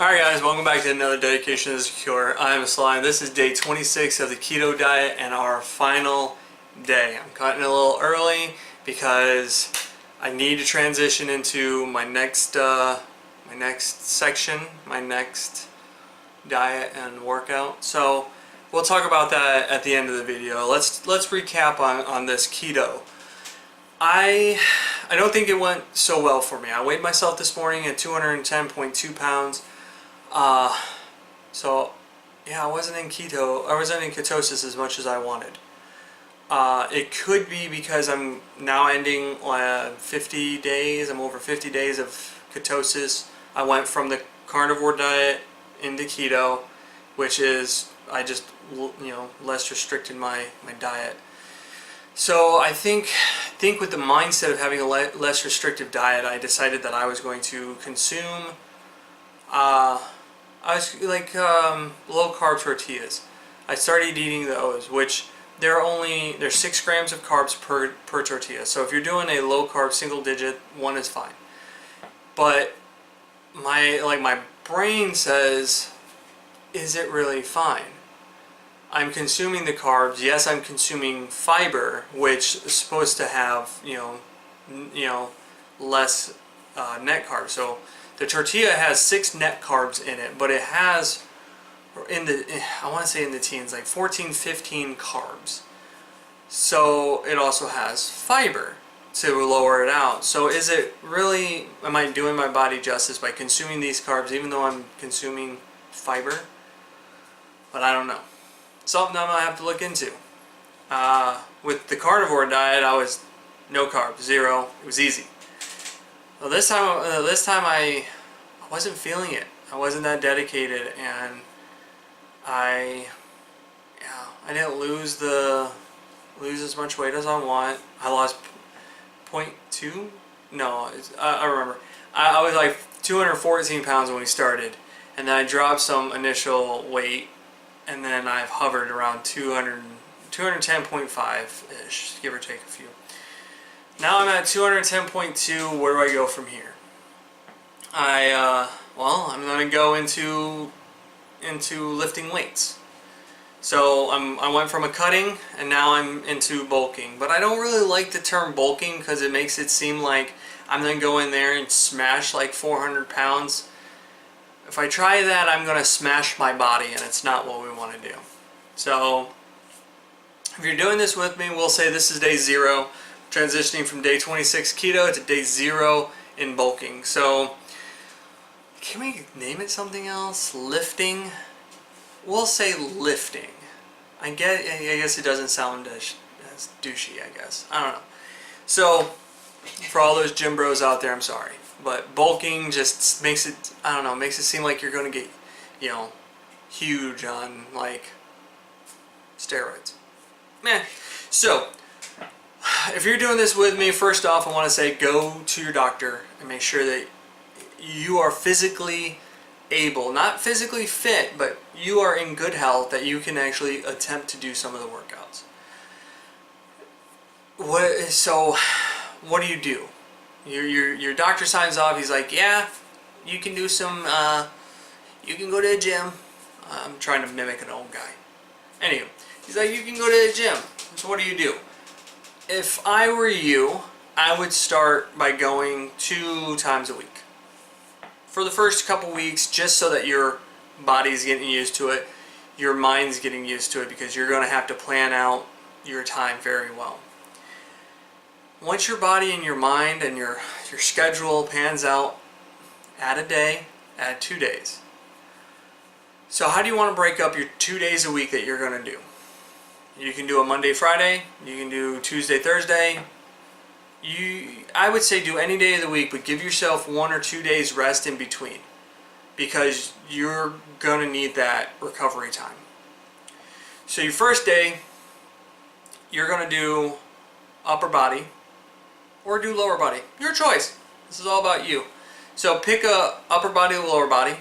Alright guys, welcome back to another Dedication is a Cure. I am Sly. This is day 26 of the keto diet and our final day. I'm cutting a little early because I need to transition into my next section, my next diet and workout. So we'll talk about that at the end of the video. Let's recap on this keto. I don't think it went so well for me. I weighed myself this morning at 210.2 pounds. So yeah, I wasn't in ketosis as much as I wanted. It could be because I'm now ending 50 days. I'm over 50 days of ketosis. I went from the carnivore diet into keto, which is I just less restricted my diet. So I think with the mindset of having a less restrictive diet, I decided that I was going to consume low carb tortillas. I started eating those, which there's 6 grams of carbs per tortilla. So if you're doing a low carb single digit, one is fine. But my brain says, is it really fine? I'm consuming the carbs. Yes, I'm consuming fiber, which is supposed to have less net carbs. So the tortilla has 6 net carbs in it, but it has I want to say in the teens, like 14, 15 carbs. So it also has fiber to lower it out. So is it really, am I doing my body justice by consuming these carbs even though I'm consuming fiber? But I don't know. Something I'm going to have to look into. With the carnivore diet, I was no carbs, 0. It was easy. Well, this time I wasn't feeling it. I wasn't that dedicated, and I didn't lose as much weight as I want. I lost 0.2. No, I remember. I was like 214 pounds when we started, and then I dropped some initial weight, and then I've hovered around 210.5 ish, give or take a few. Now I'm at 210.2. Where do I go from here? I'm going to go into lifting weights. So I went from a cutting and now I'm into bulking. But I don't really like the term bulking because it makes it seem like I'm going to go in there and smash like 400 pounds. If I try that, I'm going to smash my body, and it's not what we want to do. So if you're doing this with me, we'll say this is day 0, transitioning from day 26 keto to day 0 in bulking. So can we name it something else? Lifting? We'll say lifting. I guess it doesn't sound as douchey, I guess. I don't know. So for all those gym bros out there, I'm sorry. But bulking just makes it, I don't know, makes it seem like you're going to get, huge on, like, steroids. Meh. So, if you're doing this with me, first off, I want to say go to your doctor and make sure that you are physically able, not physically fit, but you are in good health, that you can actually attempt to do some of the workouts. So, what do? Your doctor signs off. He's like, yeah, you can do some, you can go to the gym. I'm trying to mimic an old guy. Anyway, he's like, you can go to the gym. So what do? If I were you, I would start by going 2 times a week. For the first couple weeks, just so that your body's getting used to it, your mind's getting used to it, because you're going to have to plan out your time very well. Once your body and your mind and your schedule pans out, add a day, add 2 days. So how do you want to break up your 2 days a week that you're going to do? You can do a Monday, Friday. You can do Tuesday, Thursday. I would say do any day of the week, but give yourself 1 or 2 days rest in between, because you're going to need that recovery time. So your first day, you're going to do upper body or do lower body. Your choice. This is all about you. So pick a upper body or lower body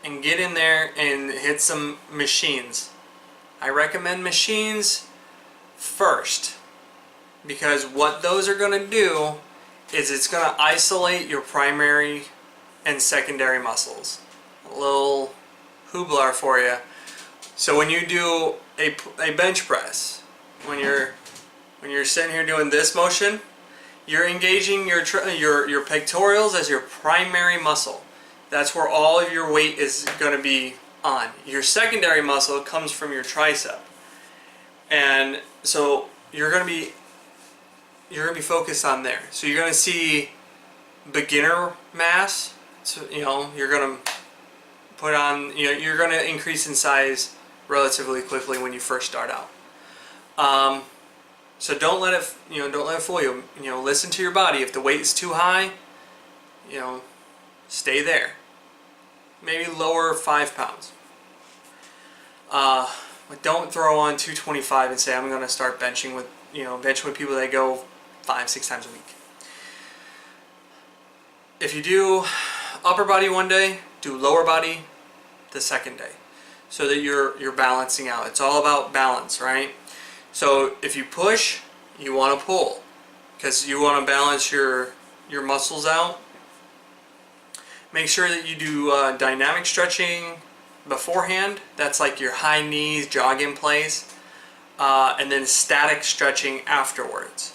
and get in there and hit some machines. I recommend machines first, because what those are going to do is it's going to isolate your primary and secondary muscles. a little hoopla for you. So when you do a bench press, when you're sitting here doing this motion, you're engaging your pectorals as your primary muscle. That's where all of your weight is going to be on. Your secondary muscle comes from your tricep, and so you're going to be focused on there. So you're going to see beginner mass. So you're going to put on. You're going to increase in size relatively quickly when you first start out. So don't let it fool you. Listen to your body. If the weight is too high, stay there. Maybe lower 5 pounds. But don't throw on 225 and say I'm going to start benching with people that go 5-6 times a week. If you do upper body one day, do lower body the second day, so that you're balancing out. It's all about balance, right? So if you push, you want to pull, because you want to balance your muscles out. Make sure that you do dynamic stretching beforehand. That's like your high knees, jog in place, and then static stretching afterwards.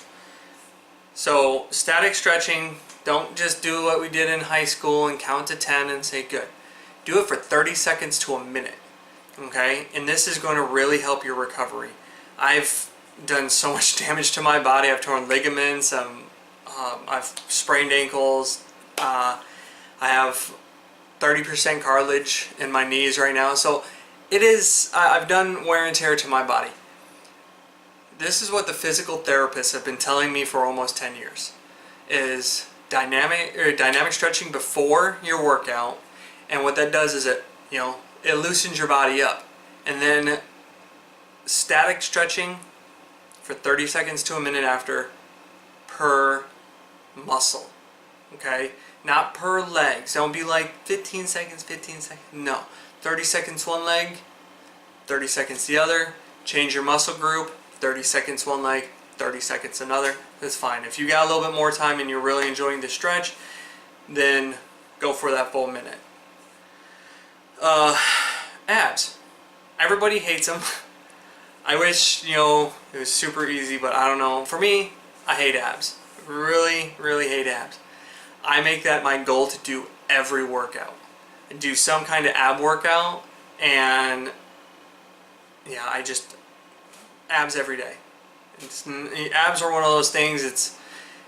So static stretching, don't just do what we did in high school and count to 10 and say good. Do it for 30 seconds to a minute, okay? And this is going to really help your recovery. I've done so much damage to my body. I've torn ligaments, I've sprained ankles, I have 30% cartilage in my knees right now. So I've done wear and tear to my body. This is what the physical therapists have been telling me for almost 10 years, is dynamic stretching before your workout. And what that does is it loosens your body up. And then static stretching for 30 seconds to a minute after, per muscle, okay? Not per leg. So don't be like 15 seconds, 15 seconds. No. 30 seconds one leg, 30 seconds the other. Change your muscle group. 30 seconds one leg, 30 seconds another. That's fine. If you got a little bit more time and you're really enjoying the stretch, then go for that full minute. Abs. Everybody hates them. I wish, it was super easy, but I don't know. For me, I hate abs. Really, really hate abs. I make that my goal to do every workout. Do some kind of ab workout, and yeah, abs every day. Abs are one of those things, it's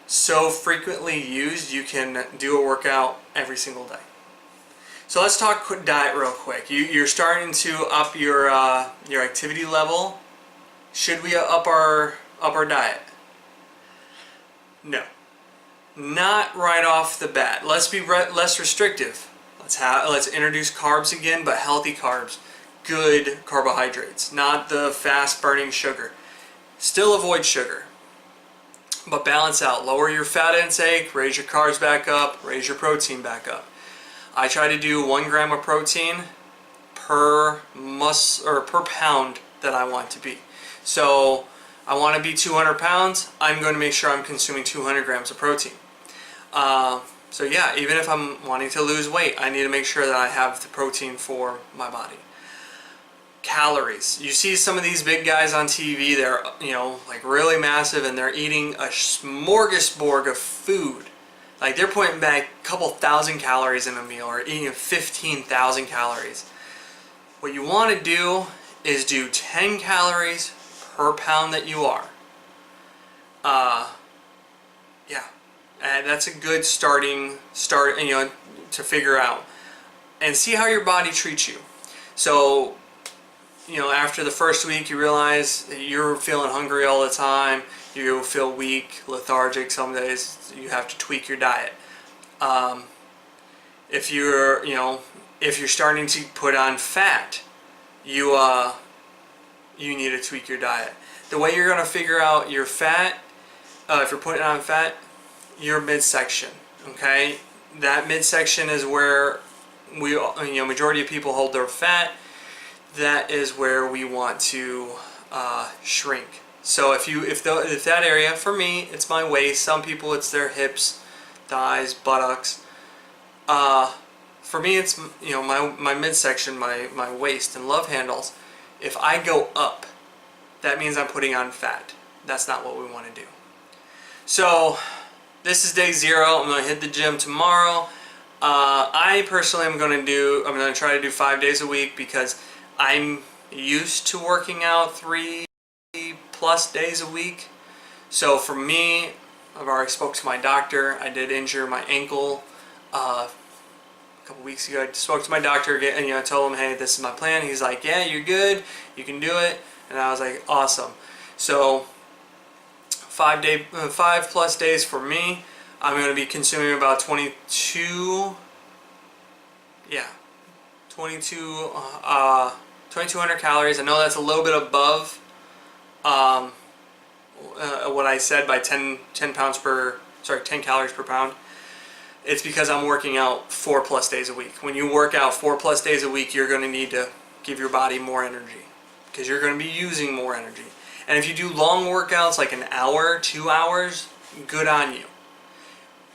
so frequently used, you can do a workout every single day. So let's talk diet real quick. You're starting to up your activity level. Should we up our diet? No, not right off the bat. Let's be less restrictive. Let's introduce carbs again, but healthy carbs, good carbohydrates, not the fast burning sugar. Still avoid sugar, but balance out. Lower your fat intake, raise your carbs back up, raise your protein back up. I try to do 1 gram of protein per pound that I want to be. So I want to be 200 pounds, I'm going to make sure I'm consuming 200 grams of protein. So yeah, even if I'm wanting to lose weight, I need to make sure that I have the protein for my body. Calories. You see some of these big guys on TV, they're like really massive, and they're eating a smorgasbord of food. Like they're putting back a couple thousand calories in a meal, or eating 15,000 calories. What you want to do is do 10 calories per pound that you are. Yeah, and that's a good start, to figure out and see how your body treats you. So, after the first week, you realize that you're feeling hungry all the time. You feel weak, lethargic. Some days you have to tweak your diet. If you're starting to put on fat, you need to tweak your diet. The way you're going to figure out your fat, if you're putting on fat, your midsection. Okay, that midsection is where majority of people hold their fat. That is where we want to shrink. So if that area, for me, it's my waist. Some people it's their hips, thighs, buttocks. for me, it's, you know, my midsection, my waist and love handles. If I go up, that means I'm putting on fat. That's not what we want to do. So this is day 0. I'm going to hit the gym tomorrow. I personally am going to try to do 5 days a week because I'm used to working out 3+ days a week. So for me, I've already spoke to my doctor. I did injure my ankle a couple weeks ago. I spoke to my doctor again, and I told him, hey, this is my plan. He's like, yeah, you're good, you can do it. And I was like, awesome. So 5+ days for me. I'm going to be consuming about 2,200 calories. I know that's a little bit above what I said by 10 calories per pound. It's because I'm working out 4+ days a week. When you work out 4+ days a week, you're going to need to give your body more energy because you're going to be using more energy. And if you do long workouts like an hour, 2 hours, good on you.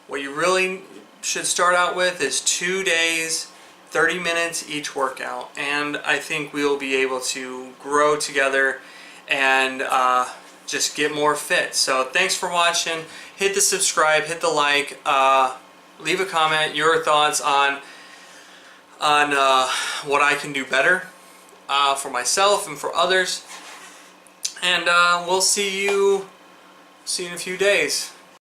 What you really should start out with is 2 days, 30 minutes each workout, and I think we'll be able to grow together and just get more fit. So thanks for watching. Hit the subscribe, hit the like, leave a comment, your thoughts on what I can do better for myself and for others. And we'll see you in a few days.